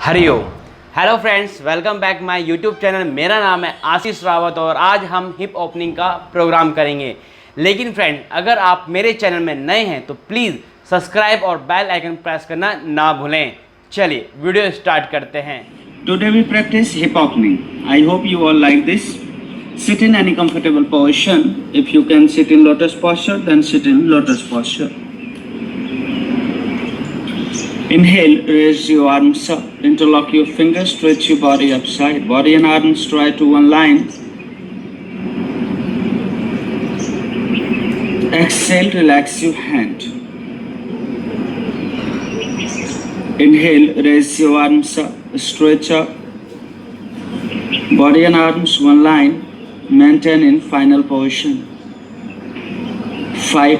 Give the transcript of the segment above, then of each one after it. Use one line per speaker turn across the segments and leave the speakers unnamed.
Hariom. Hello friends, welcome back my YouTube channel. मेरा नाम है आशीष रावत और आज हम हिप ओपनिंग का प्रोग्राम करेंगे। लेकिन फ्रेंड, अगर आप मेरे चैनल में नए हैं तो प्लीज़ सब्सक्राइब और बेल आइकन प्रेस करना ना भूलें। चलिए वीडियो स्टार्ट करते हैं।
Today we practice hip opening. I hope you all like this. Sit in any comfortable position. If you can sit in lotus posture, then sit in lotus posture. Inhale, raise your arms up, interlock your fingers, stretch your body upside. Body and arms try to one line. Exhale, relax your hand. Inhale, raise your arms up, stretch up. Body and arms one line, maintain in final position. 5,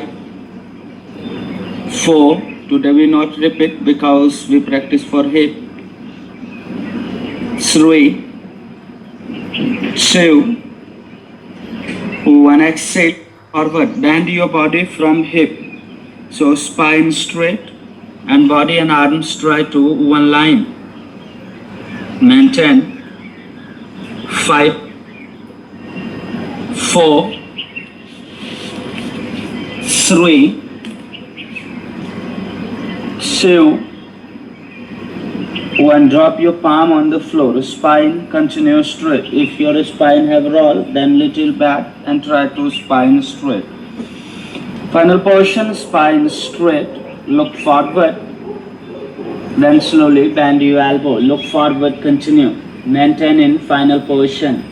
4, today we not repeat because we practice for hip. 3, 2, 1, exhale, forward, bend your body from hip. So spine straight and body and arms try to one line. Maintain. 5, 4, 3, 2, 1. Drop your palm on the floor. Spine continue straight. If your spine have roll, then little back and try to spine straight. Final position, spine straight. Look forward. Then slowly bend your elbow. Look forward, continue. Maintain in final position.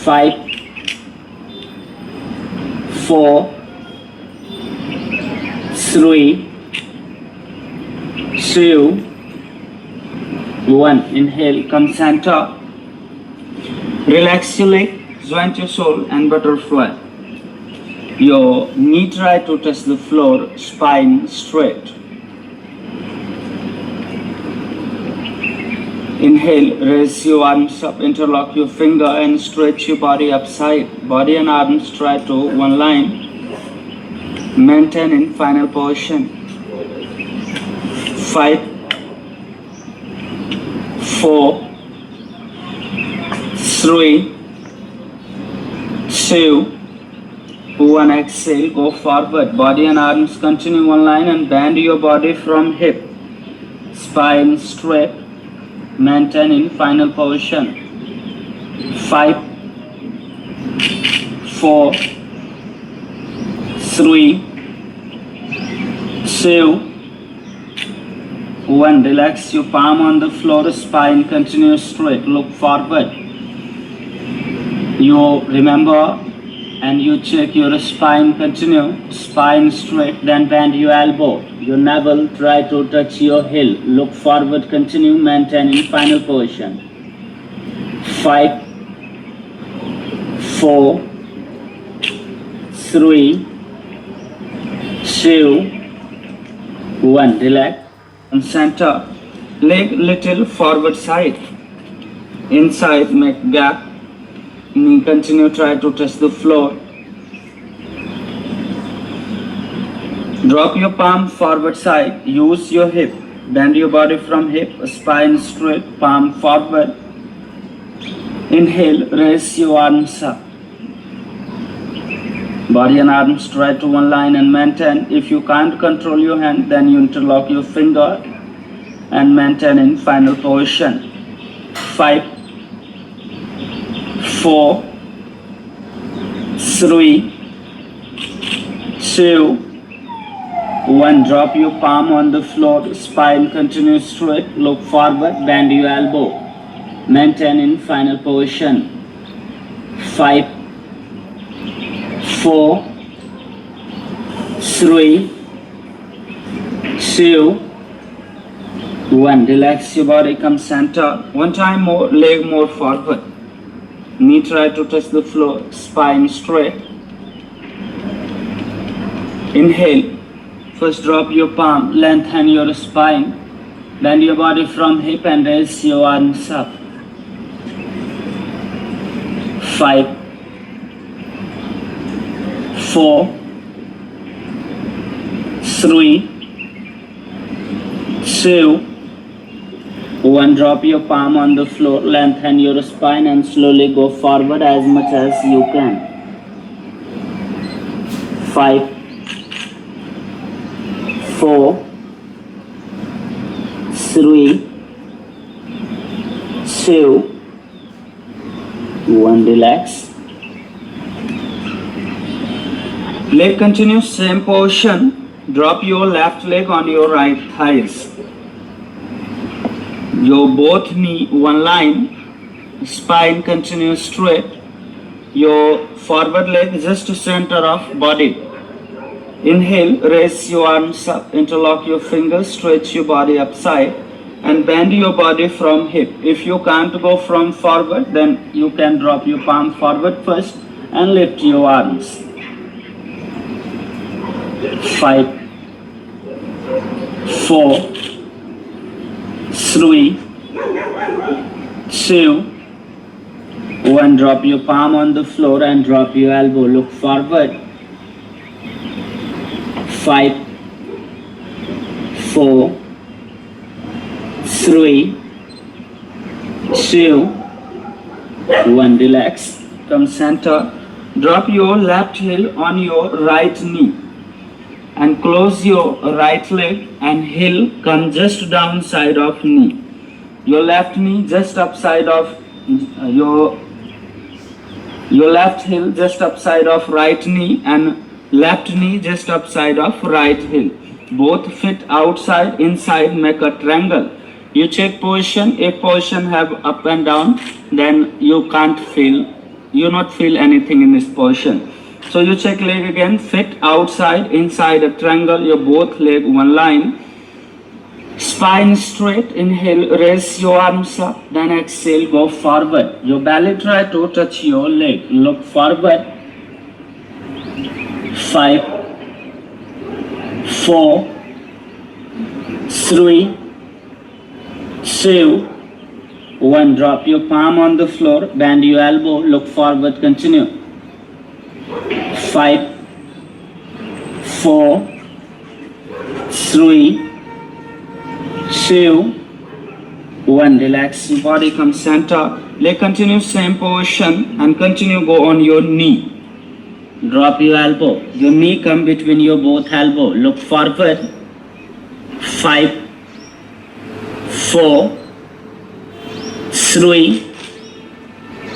5, 4, 3, 2, 1. Inhale, come center. Relax your leg, joint your sole and butterfly. Your knee try to touch the floor, spine straight. Inhale, raise your arms up, interlock your finger and stretch your body upside. Body and arms try to one line. Maintain in final position. 5, 4, 3, 2, 1. Exhale, go forward. Body and arms continue one line and bend your body from hip. Spine straight. Maintain in final position. 5, 4, 3, 2, 1. Relax your palm on the floor. Spine continue straight. Look forward. You remember and you check your spine continue. Spine straight. Then bend your elbow. Your navel try to touch your heel. Look forward, continue, maintain in final position. 5, 4, 3, 2, 1. Relax and center. Leg little forward side. Inside make gap. Knee continue try to touch the floor. Drop your palm forward side, use your hip, bend your body from hip, spine straight, palm forward. Inhale, raise your arms up. Body and arms try to one line and maintain. If you can't control your hand, then you interlock your finger and maintain in final position. 5, 4, 3, 2, 1. Drop your palm on the floor. Spine continue straight. Look forward. Bend your elbow. Maintain in final position. 5, 4, 3, 2, 1. Relax your body. Come center. One time more. Leg more forward. Knee try to touch the floor. Spine straight. Inhale. First drop your palm, lengthen your spine, bend your body from hip and raise your arms up. 5, 4, 3, 2, 1. Drop your palm on the floor, lengthen your spine and slowly go forward as much as you can. 5, 4, 3, 2, 1. Relax. Leg continue same position. Drop your left leg on your right thighs. Your both knee one line. Spine continue straight. Your forward leg just to center of body. Inhale, raise your arms up, interlock your fingers, stretch your body upside and bend your body from hip. If you can't go from forward, then you can drop your palm forward first and lift your arms. 5, 4, 3, 2, 1. Drop your palm on the floor and drop your elbow. Look forward. 5, 4, 3, 2, 1. Relax. Come center. Drop your left heel on your right knee and close your right leg and heel come just down side of knee. Your left knee just upside of your left heel just upside of right knee and left knee just upside of right heel. Both fit outside, inside, make a triangle. You check position. If position have up and down, then you not feel anything in this position. So you check leg again, fit outside, inside a triangle, your both leg one line. Spine straight, inhale, raise your arms up, then exhale, go forward. Your belly try to touch your leg, look forward. 5, 4, 3, 2, 1. Drop your palm on the floor, bend your elbow, look forward, continue. 5, 4, 3, 2, 1. Relax your body, come center. Leg continue same position and continue go on your knee. Drop your elbow. Your knee come between your both elbow. Look forward. 5, 4, 3,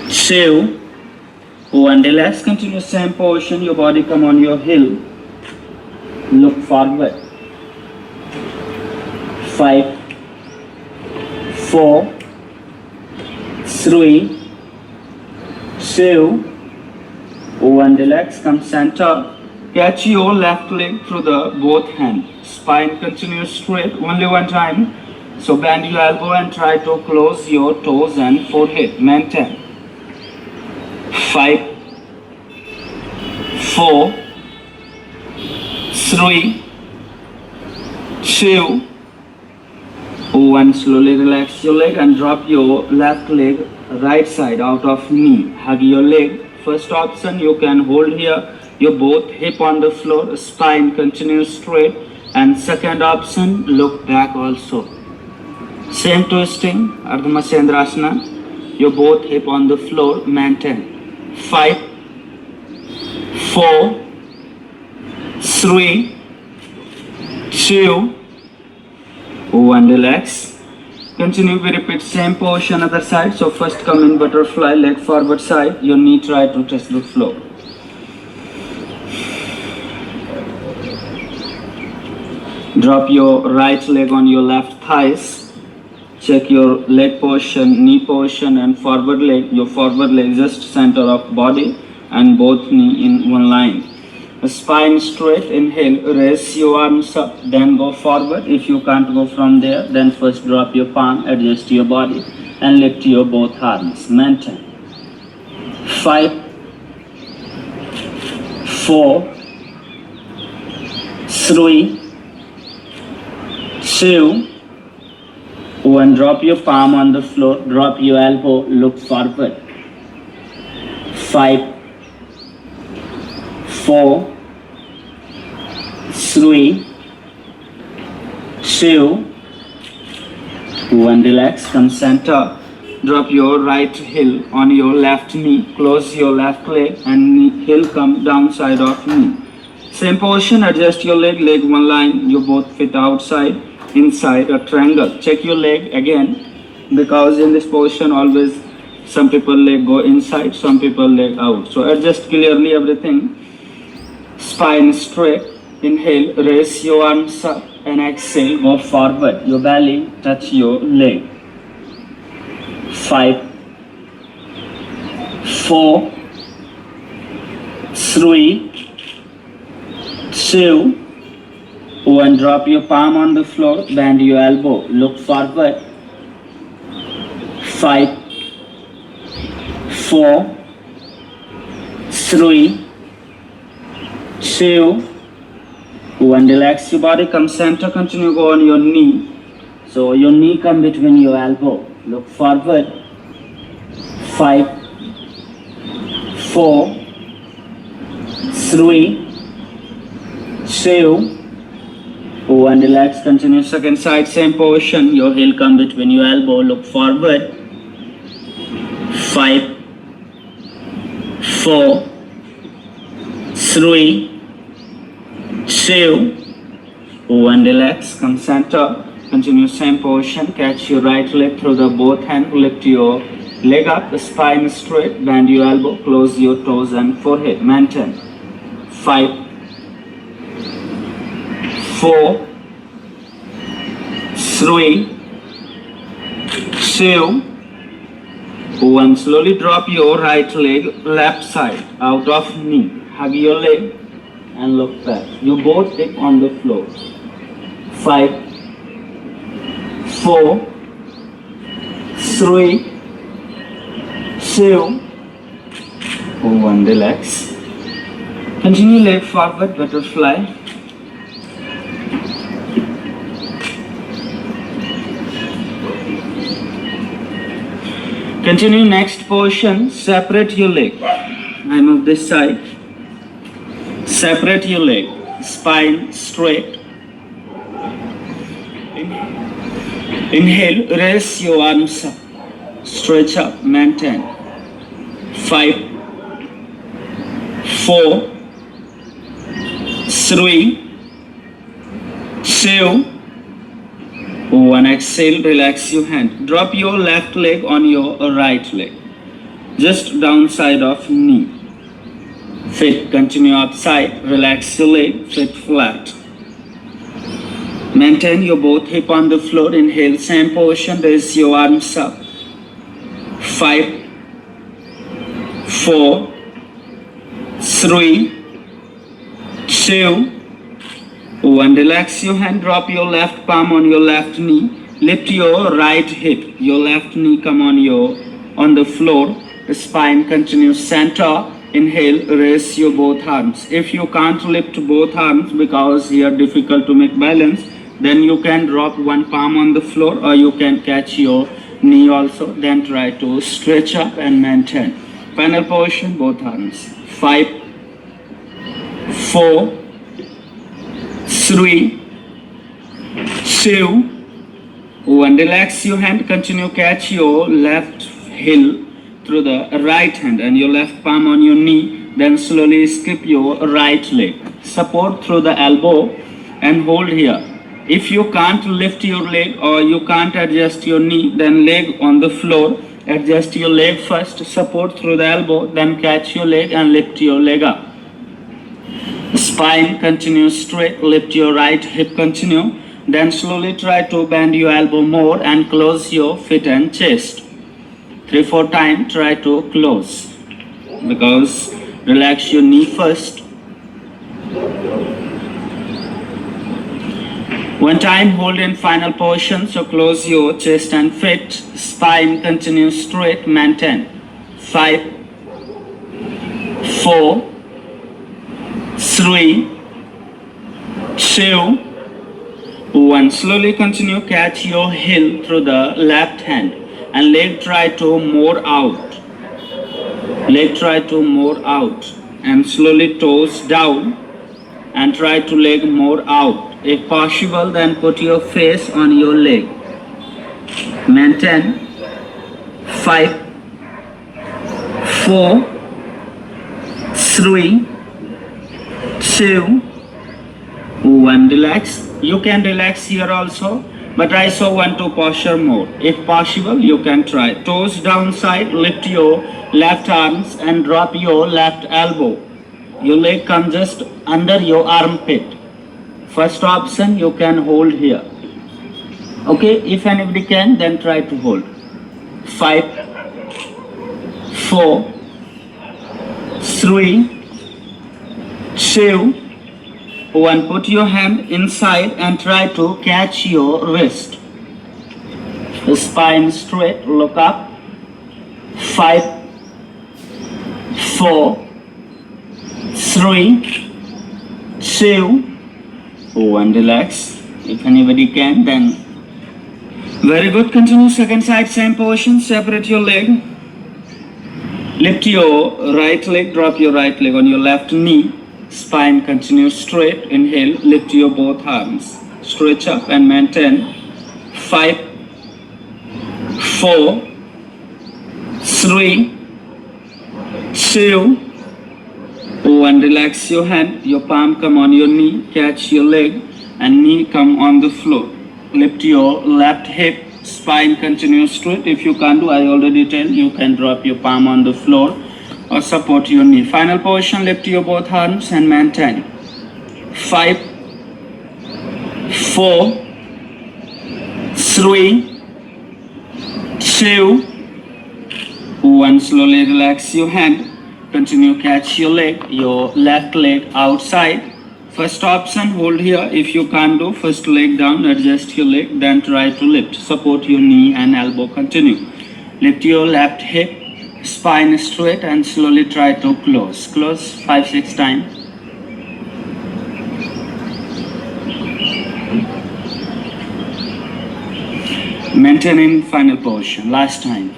2, 1. Relax. Continue same position. Your body come on your heel. Look forward. 5, 4, 3, 2, 1. Relax. Come center. Catch your left leg through the both hand. Spine continue straight. Only one time. So bend your elbow and try to close your toes and forehead. Maintain. 5, 4, 3, 2, 1. Slowly relax your leg and drop your left leg right side out of knee. Hug your leg. First option, you can hold here your both hip on the floor, spine continue straight. And second option, look back also. Same twisting, Ardha Matsyendrasana. Your both hip on the floor, maintain. 5, 4, 3, 2, 1. Relax. Continue, we repeat same position other side. So first come in butterfly, leg forward side, your knee try to touch the floor. Drop your right leg on your left thighs. Check your leg position, knee position and forward leg. Your forward leg just center of body and both knee in one line. Spine straight, inhale, raise your arms up, then go forward. If you can't go from there, then first drop your palm, adjust your body and lift your both arms. Maintain. 5, 4, 3, 2, 1. Drop your palm on the floor, drop your elbow, look forward. 5, 4, 3, 2, One, relax, come center. Drop your right heel on your left knee. Close your left leg and heel come downside of knee. Same position, adjust your leg one line. You both fit outside, inside a triangle. Check your leg again because in this position always some people leg go inside, some people leg out. So adjust clearly everything. Spine straight. Inhale, raise your arms up and exhale, go forward. Your belly touch your leg. 5, 4, 3, 2, 1. Drop your palm on the floor, bend your elbow, look forward. 5, 4, 3, 2, 1. Relax your body, come center, continue go on your knee. So your knee come between your elbow. Look forward. 5, 4, 3, 2, 1. Relax, continue second side, same position. Your heel come between your elbow. Look forward. 5, 4, 3, 2, 1. Relax, come center. Continue same position. Catch your right leg through the both hands. Lift your leg up. The spine straight. Bend your elbow. Close your toes and forehead. Maintain. 5, 4, 3, 2, 1. Slowly drop your right leg left side out of knee. Hug your leg and look back. You both hip on the floor. 5, 4, 3, 2, 1. Relax. Continue leg forward, butterfly. Continue next position. Separate your leg. I move this side. Separate your leg. Spine straight. Inhale, raise your arms up, stretch up, maintain. 5, 4, 3, 2, 1. Exhale, relax your hand. Drop your left leg on your right leg, just downside of knee. Feet continue upside, relax your leg, feet flat. Maintain your both hip on the floor. Inhale, same position. Raise your arms up. 5, 4, 3, 2, 1. Relax your hand. Drop your left palm on your left knee. Lift your right hip. Your left knee come on the floor. The spine continues center. Inhale, raise your both arms. If you can't lift both arms because you are difficult to make balance, then you can drop one palm on the floor or you can catch your knee also. Then try to stretch up and maintain. Final position, both arms. 5, 4, 3, 2, 1. Relax your hand. Continue catch your left heel through the right hand and your left palm on your knee. Then slowly skip your right leg. Support through the elbow and hold here. If you can't lift your leg or you can't adjust your knee, then leg on the floor. Adjust your leg first, support through the elbow, then catch your leg and lift your leg up. Spine continue straight, lift your right hip continue. Then slowly try to bend your elbow more and close your feet and chest. 3-4 times try to close because relax your knee first. One time hold in final position, so close your chest and feet. Spine continue straight, maintain. 5, 4, 3, 2, 1. Slowly continue catch your heel through the left hand and leg try to more out. Leg try to more out and slowly toes down and try to leg more out. If possible, then put your face on your leg. maintain. 5, 4, 3, 2, 1. Relax. You can relax here also, but I so want to posture more. If possible, you can try. Toes downside, lift your left arms and drop your left elbow. Your leg comes just under your armpit. First option, you can hold here. Okay, if anybody can, then try to hold. 5, 4, 3, 2, 1. Put your hand inside and try to catch your wrist. Spine straight, look up. 5, 4, 3, 2, 1. Relax. If anybody can, then very good. Continue second side, same position. Separate your leg. Lift your right leg, drop your right leg on your left knee. Spine continue straight. Inhale, lift your both arms. Stretch up and maintain. 5, 4, 3, 2, 1. Relax your hand. Your palm come on your knee. Catch your leg and knee come on the floor. Lift your left hip. Spine continue straight. If you can't do, I already tell you can drop your palm on the floor or support your knee. Final position, lift your both arms and maintain. 5, 4, 3, 2, 1. Slowly relax your hand. Continue catch your leg, your left leg outside. First option, hold here. If you can't do, first leg down, adjust your leg, then try to lift. Support your knee and elbow. Continue. Lift your left hip. Spine straight and slowly try to close. Close 5, 6 times. Maintaining final position. Last time.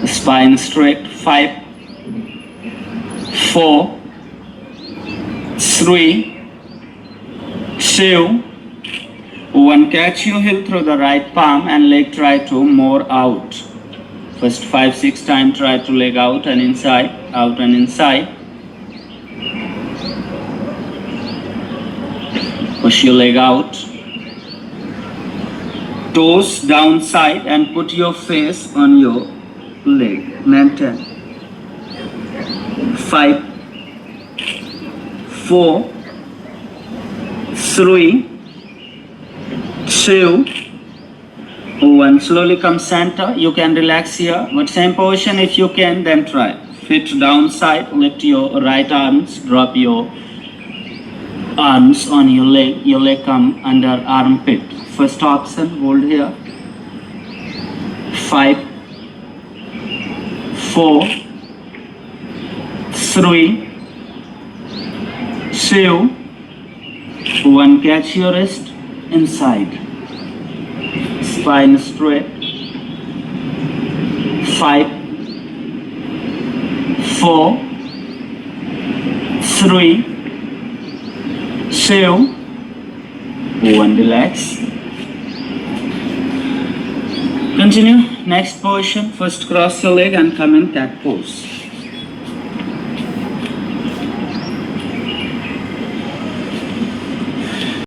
Spine straight. 5, 4, 3, 2, 1. Catch your heel through the right palm and leg try to more out. First 5, 6 times try to leg out and inside, out and inside. Push your leg out. Toes downside and put your face on your leg. Maintain. 5, 4, 3, 2, 1. Slowly come center. You can relax here, but same position if you can, then try. Feet downside, lift your right arms, drop your arms on your leg come under armpit. First option, hold here. 5, 4, 3, 2, 1. Catch your wrist inside. Spine straight. 5, 4, 3, 2, 1. Relax. Continue. Next position. First cross your leg and come in cat pose.